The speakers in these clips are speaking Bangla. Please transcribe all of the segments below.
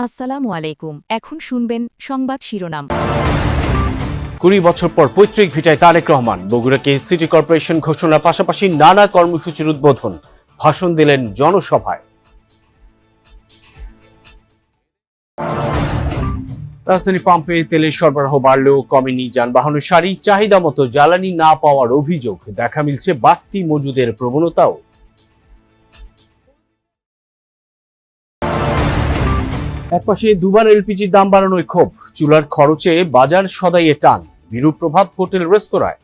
আসসালামু আলাইকুম। এখন শুনবেন সংবাদ শিরোনাম। 20 বছর পর পৈতৃক ভিটায় তারেক রহমান। বগুড়াকে সিটি কর্পোরেশন ঘোষণার পাশাপাশি নানা কর্মসূচির উদ্বোধন, ভাষণ দিলেন জনসভায়। রাজধানী পাম্পে তেলের সরবরাহ বাড়লেও কমেনি যানবাহনের সারি। চাহিদা মতো জ্বালানি না পাওয়ার অভিযোগ, দেখা মিলছে বাড়তি মজুদের প্রবণতাও। একপাশে দুবার এলপিজির দাম বাড়ানোয় ক্ষোভ, চুলার খরচে বাজার সদাইয়ে টান, বিরূপ প্রভাব হোটেল রেস্তোরাঁয়।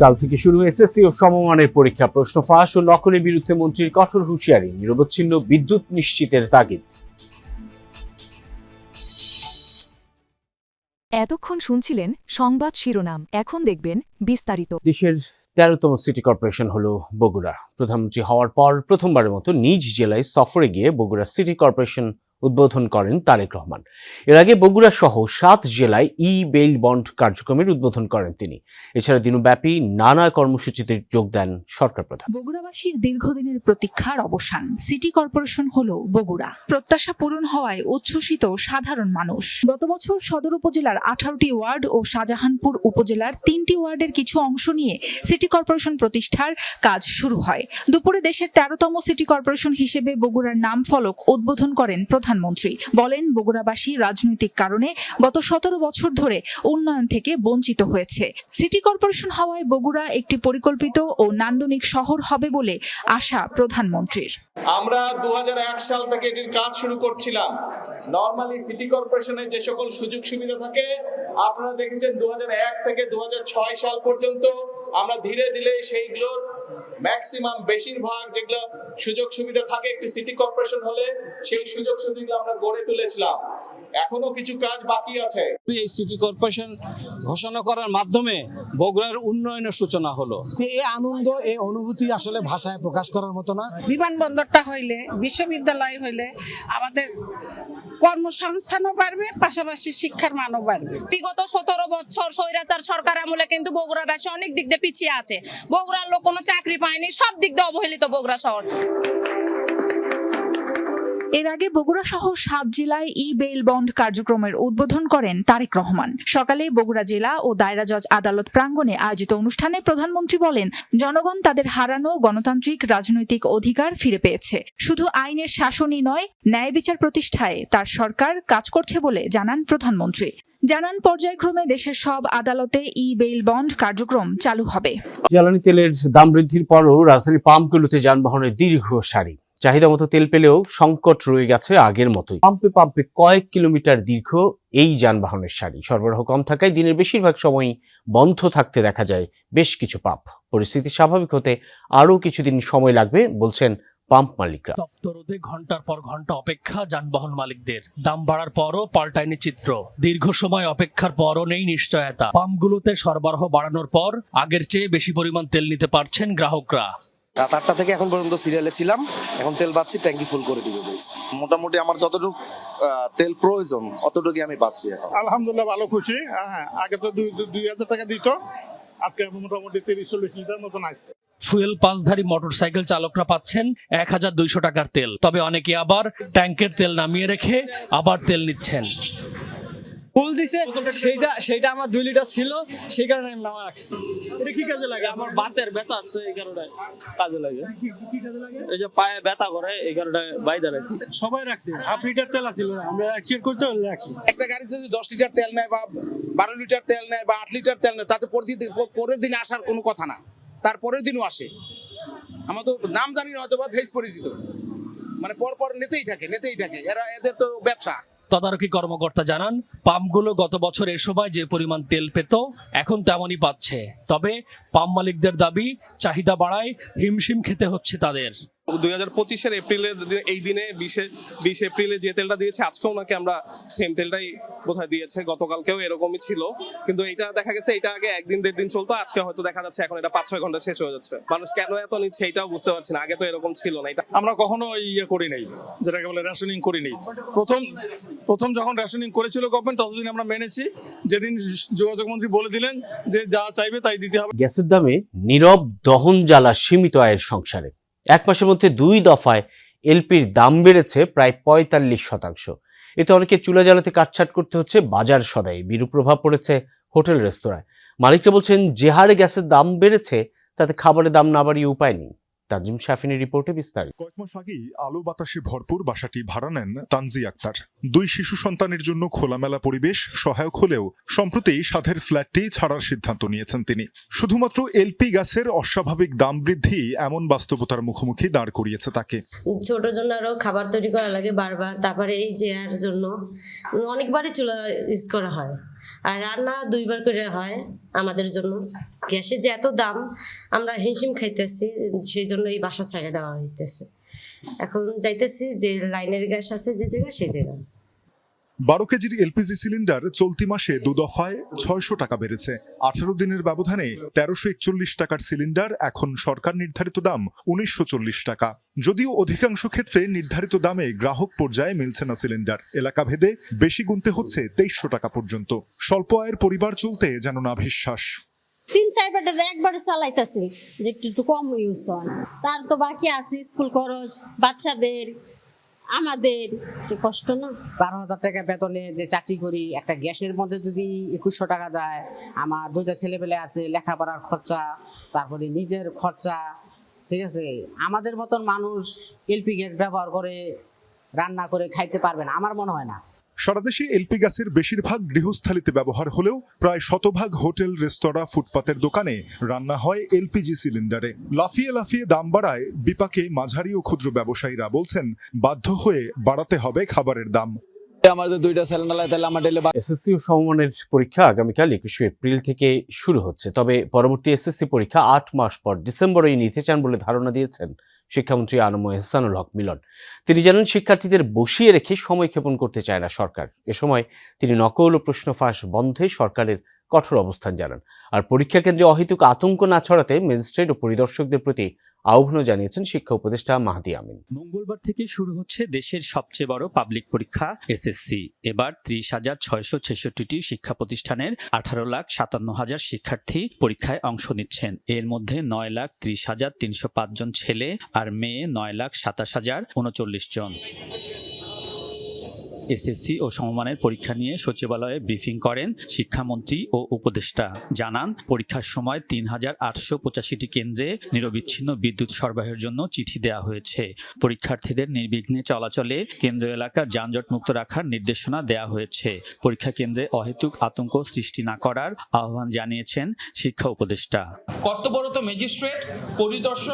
কাল থেকে শুরু এসএসসি ও সমমানের পরীক্ষা, প্রশ্ন ফাঁস ও নকলের বিরুদ্ধে মন্ত্রীর কঠোর হুঁশিয়ারি, নিরবচ্ছিন্ন বিদ্যুৎ নিশ্চিতের তাগিদ। এতক্ষণ শুনছিলেন সংবাদ শিরোনাম, এখন দেখবেন বিস্তারিত। দেশের 13তম সিটি কর্পোরেশন হলো বগুড়া। প্রধানমন্ত্রী হওয়ার পর প্রথমবারের মতো নিজ জেলায় সফরে গিয়ে বগুড়া সিটি কর্পোরেশন উদ্বোধন করেন তারেক রহমান। এর আগে বগুড়া সহ 7 জেলায় বেইল বন্ড কার্যক্রমের উদ্বোধন করেন তিনি। এছাড়া দিনব্যাপী নানা কর্মসূচিতে যোগ দেন সরকার প্রধান। বগুড়াবাসীর দীর্ঘদিনের প্রতীক্ষার অবসান, সিটি কর্পোরেশন হলো বগুড়া। প্রত্যাশা পূরণ হওয়ায় উচ্ছ্বসিত সাধারণ মানুষ। গত বছর সদর উপজেলার 18টি ওয়ার্ড ও শাহজাহানপুর উপজেলার 3টি ওয়ার্ডের কিছু অংশ নিয়ে সিটি কর্পোরেশন প্রতিষ্ঠার কাজ শুরু হয়। দুপুরে দেশের 13তম সিটি কর্পোরেশন হিসেবে বগুড়ার নাম ফলক উদ্বোধন করেন প্রধানমন্ত্রী। বলেন, বগুড়াবাসী রাজনৈতিক কারণে গত 17 বছর ধরে উন্নয়ন থেকে বঞ্চিত হয়েছে। সিটি কর্পোরেশন হওয়ায় বগুড়া একটি পরিকল্পিত ও নান্দনিক শহর হবে বলে আশা প্রধানমন্ত্রীর। আমরা 2001 সাল থেকে এটির কাজ শুরু করছিলাম। নরমালি সিটি কর্পোরেশনের যে সকল সুযোগ সুবিধা থাকে, আপনারা দেখেছেন 2001 থেকে 2006 সাল পর্যন্ত আমরা ধীরে ধীরে সেইগুলোর ম্যাক্সিমাম বেশিরভাগ যেগুলো সুযোগ সুবিধা থাকে একটি সিটি কর্পোরেশন হলে, সেই সুযোগ সুবিধাগুলো আমরা গড়ে তুলেছিলাম। এখনো কিছু কাজ বাকি আছে। এই সিটি কর্পোরেশন ঘোষণা করার মাধ্যমে বগুড়ার উন্নয়নের সূচনা হলো। এই আনন্দ, এই অনুভূতি আসলে ভাষায় প্রকাশ করার মতো না। বিমানবন্দরটা হইলে, বিশ্ববিদ্যালয় হইলে আমাদের কর্মসংস্থানও বাড়বে, পাশাপাশি শিক্ষার মানও বাড়বে। বিগত 17 বছর স্বৈরাচার সরকার আমলে কিন্তু বগুড়াবাসী অনেক দিক দিয়ে পিছিয়ে আছে। বগুড়ার লোক কোনো চাকরি পায়নি, সব দিক দিয়ে অবহেলিত বগুড়া শহর। এর আগে বগুড়া সহ 7 জেলায় বেইল বন্ড কার্যক্রমের উদ্বোধন করেন তারেক রহমান। সকালে বগুড়া জেলা ও দায়রা জজ আদালত প্রাঙ্গণে আয়োজিত অনুষ্ঠানে প্রধানমন্ত্রী বলেন, জনগণ তাদের হারানো গণতান্ত্রিক রাজনৈতিক অধিকার ফিরে পেয়েছে। শুধু আইনের শাসনই নয়, ন্যায় বিচার প্রতিষ্ঠায় তার সরকার কাজ করছে বলে জানান প্রধানমন্ত্রী। জানান, পর্যায়ক্রমে দেশের সব আদালতে বেইল বন্ড কার্যক্রম চালু হবে। জ্বালানি তেলের দাম বৃদ্ধির পরও রাজধানীর পাম্পগুলোতে যানবাহনের দীর্ঘ সারি। চাহিদা মতো তেল পেলেও সংকট রয়ে গেছে আগের মতোই। পাম্পে পাম্পে কয়েক কিলোমিটার দীর্ঘ এই যানবাহনের সারি। সরবরাহ কম থাকায় দিনের বেশিরভাগ সময়ই বন্ধ থাকতে দেখা যায় বেশ কিছু পাম্প। পরিস্থিতি স্বাভাবিক হতে আরও কিছুদিন সময় লাগবে বলছেন পাম্প মালিকরা। রোদে ঘন্টার পর ঘন্টা অপেক্ষা যানবাহন মালিকদের। দাম বাড়ার পরও পাল্টায়নি চিত্র। দীর্ঘ সময় অপেক্ষার পরও নেই নিশ্চয়তা। পাম্পগুলোতে সরবরাহ বাড়ানোর পর আগের চেয়ে বেশি পরিমাণ তেল নিতে পারছেন গ্রাহকরা। রাত 8টা থেকে এখন পর্যন্ত সিরিয়ালে ছিলাম, এখন তেল পাচ্ছি, ট্যাঙ্কি ফুল করে দিবে। মোটামুটি আমার যতটুকু তেল প্রয়োজন অতটুকুই আমি পাচ্ছি এখন। আলহামদুলিল্লাহ ভালো, খুশি। আগে তো 2000 টাকা দিত, আজকে মোটামুটি 30-40 লিটার মতন আছে। ফুয়েল পাসধারী মোটরসাইকেল চালকরা পাচ্ছেন 1200 টাকার তেল। তবে অনেকে আবার ট্যাঙ্কের তেল নামিয়ে রেখে আবার তেল নিচ্ছেন। ফুল দিছে, সেইটা আমার 2 লিটার ছিল, সেই কারণে আমি নামা রাখছি। এটা কি কাজে লাগে? আমার বাতের ব্যথা আছে, এই কারণে কাজে লাগে। কি কাজে লাগে? এই যে পায়ে ব্যথা করে, এই কারণে বাইরে রাখি। সবাই রাখছি। 1/2 লিটার তেল আছিল, আমরা চেক করতে রাখি। একটা গাড়িতে যদি 10 লিটার তেল নেয় বা 12 লিটার তেল নেয় বা 8 লিটার তেল নেয়, তাতে পরের দিন আসার কোনো কথা না, তারপরের দিনও আসে। আমার তো নাম জানি না, হয়তো বা ফেস পরিচিত, মানে পর নিতেই থাকে। এদের তো ব্যবসা। তদারকি কর্মকর্তা জানান, পাম্পগুলো গত বছর এ সময় যে পরিমাণ তেল পেত এখন তেমনই পাচ্ছে। তবে পাম্প মালিকদের দাবি, চাহিদা বাড়ায় হিমশিম খেতে হচ্ছে তাদের। 2025-এর এপ্রিলের এই দিনে 20 এপ্রিলে যে তেলটা দিয়েছে আজকেও ওনাকে আমরা সেম তেলটাই বোধহয় দিয়েছে, গতকালকেও এরকমই ছিল। কিন্তু এটা দেখা গেছে এটা আগে 1-1.5 দিন চলতো, আজকে হয়তো দেখা যাচ্ছে এখন এটা 5-6 ঘন্টা শেষ হয়ে যাচ্ছে। মানুষ কেন এত নিচ্ছে এটাও বুঝতে পারছি না, আগে তো এরকম ছিল না। এটা আমরা কখনো ইয়ে করি নাই, যেটাকে বলে রেশনিং করি নাই। প্রথম যখন রেশনিং করেছিল গভর্নমেন্ট ততদিন আমরা মেনেছি, যেদিন যোগাযোগ মন্ত্রী বলে দিলেন যে যা চাইবে তাই দিতে হবে। গ্যাসের দামে নীরব দহন জ্বালা সীমিত আয়ের সংসারে। এক মাসের মধ্যে 2 দফায় এলপির দাম বেড়েছে প্রায় 45%। এতে অনেকে চুলা জ্বালাতে কাটছাট করতে হচ্ছে বাজার সদাই। বিরূপ প্রভাব পড়েছে হোটেল রেস্তোরাঁয়। মালিকরা বলছেন যে হারে গ্যাসের দাম বেড়েছে তাতে খাবারের দাম না বাড়িয়ে উপায় নেই। তাজিম শাফিনের রিপোর্টে বিস্তারিত। কয়েক মাস আগেই আলো বাতাসে ভরপুর বাসাটি ভাড়া নেন তানজি আক্তার। 2 শিশু সন্তানের জন্য খোলামেলা পরিবেশ সহায়ক হলেও সম্প্রতি সাধের ফ্ল্যাটটি ছাড়ার সিদ্ধান্ত নিয়েছেন তিনি। শুধুমাত্র এলপি গ্যাসের অস্বাভাবিক দাম বৃদ্ধি এমন বাস্তবতার মুখোমুখি দাঁড় করিয়েছে তাকে। ছোট জন্য আরো খাবার তৈরি করা লাগে বারবার, তারপরে এই যে এর জন্য অনেকবারই চুলা ইউজ করা হয়, আর রান্না 2 বার করে হয় আমাদের জন্য। গ্যাসের যে এত দাম আমরা হিমশিম খাইতেছি, সেই জন্য এই বাসা ছেড়ে দেওয়া হইতেছে। এখন যাইতেছি যে লাইনের গ্যাস আছে যে জায়গা সেই জায়গা। 12 কেজির এলপিজি সিলিন্ডার চলতি মাসে 2 দফায় 600 টাকা বেড়েছে। 18 দিনের ব্যবধানে 1341 টাকার সিলিন্ডার এখন সরকার নির্ধারিত দাম 1940 টাকা। যদিও অধিকাংশ ক্ষেত্রে নির্ধারিত দামে গ্রাহক পর্যায়ে মিলছে না সিলিন্ডার। এলাকা ভেদে বেশি গুনতে হচ্ছে 2300 টাকা পর্যন্ত। স্বল্প আয়ের পরিবার চলতে যেন নাভিশ্বাস। 3-4 বারের একবারে চালাইতেছি যে একটু কম ইউজ হয়, তার তো বাকি আছে স্কুল খরচ, বাচ্চাদের, আমাদের কষ্ট না। 12,000 টাকা বেতনে যে চাকরি করি, একটা গ্যাসের মধ্যে যদি 2100 টাকা যায়, আমার 2টা ছেলেপেলে আছে, লেখাপড়ার খরচা, তারপরে নিজের খরচা, ঠিক আছে। আমাদের মতন মানুষ এলপি গ্যাস ব্যবহার করে রান্না করে খাইতে পারবে না, আমার মনে হয় না। সারা দেশে এলপি গ্যাসের বেশিরভাগ গৃহস্থালিতে ব্যবহার হলেও প্রায় 100% হোটেল, রেস্তোরাঁ, ফুটপাতের দোকানে রান্না হয় এলপিজি সিলিন্ডারে। লাফিয়ে দাম বাড়ায় বিপাকে মাঝারি ও ক্ষুদ্র ব্যবসায়ীরা বলছেন বাধ্য হয়ে বাড়াতে হবে খাবারের দাম। আমাদের 2টা সিলিন্ডার তাহলে আমার ডেলে এসএসসি ও সমমানের পরীক্ষা আগামীকাল 21 এপ্রিল থেকে শুরু হচ্ছে। তবে পরবর্তী এসএসসি পরীক্ষা 8 মাস পর ডিসেম্বরেই নিতে চান বলে ধারণা দিয়েছেন শিক্ষামন্ত্রী আনম এহসানুল হক মিলন। তিনি জানান শিক্ষার্থীদের বসিয়ে রেখে সময় ক্ষেপণ করতে চায় না সরকার। এ সময় তিনি নকল ও প্রশ্ন ফাঁস বন্ধে সরকারের কঠোর অবস্থান জানান। আর পরীক্ষা কেন্দ্রে অহেতুক আতঙ্ক না ছড়াতে ম্যাজিস্ট্রেট ও পরিদর্শকদের প্রতি আহ্বানও জানিয়েছেন শিক্ষা উপদেষ্টা মাহদি আমিন। মঙ্গলবার থেকে শুরু হচ্ছে দেশের সবচেয়ে বড় পাবলিক পরীক্ষা এসএসসি। এবার 30,666টি শিক্ষা প্রতিষ্ঠানের 18,57,000 শিক্ষার্থী পরীক্ষায় অংশ নিচ্ছেন। এর মধ্যে 9,30,305 জন ছেলে আর মেয়ে 9,27,039 জন। এসএসসি ও সমমানের পরীক্ষা নিয়ে সচিবালয়ে ব্রিফিং করেন শিক্ষামন্ত্রী ও উপদেষ্টা। জানান পরীক্ষার সময় 3,885টি কেন্দ্রে নিরবিচ্ছিন্ন বিদ্যুৎ সরবরাহের জন্য চিঠি দেওয়া হয়েছে। পরীক্ষার্থীদের নির্বিঘ্নে চলাচলে কেন্দ্র এলাকা যানজট মুক্ত রাখার নির্দেশনা দেওয়া হয়েছে। পরীক্ষা কেন্দ্রে অহেতুক আতঙ্ক সৃষ্টি না করার আহ্বান জানিয়েছেন শিক্ষা উপদেষ্টা। কর্তব্যরত ম্যাজিস্ট্রেট, পরিদর্শক